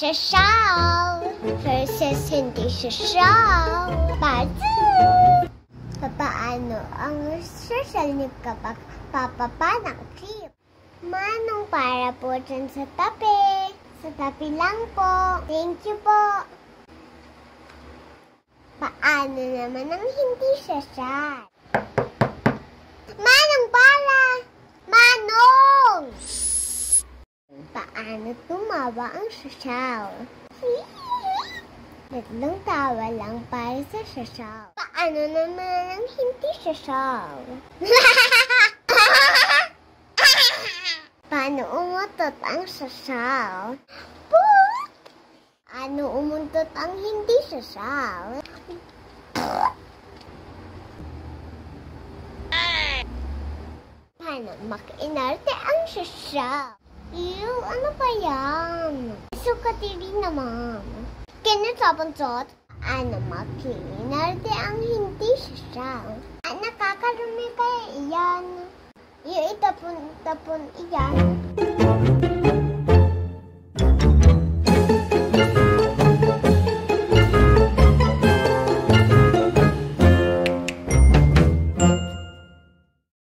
Sasyaw versus hindi sasyaw. Paano ang social niyo kapag papapanang trip? Manong para po dyan sa tabi. Sa tabi lang po. Thank you po. Paano naman ang hindi sasyaw? Manong para! Manong! Paano tumawa ang sasyaw? Tatlong tawa lang para sa sasyaw. Paano naman ang hindi sasyaw? Paano umutot ang sasyaw? Paano umuntot ang hindi sasyaw? Paano makinarte ang sasyaw? Ew, ano ba yan? Sukatiri naman. Kinasabonsot, ano makinarte ang hindi sasyaw? Nakakarumi kaya iyan. Yung itapon iyan.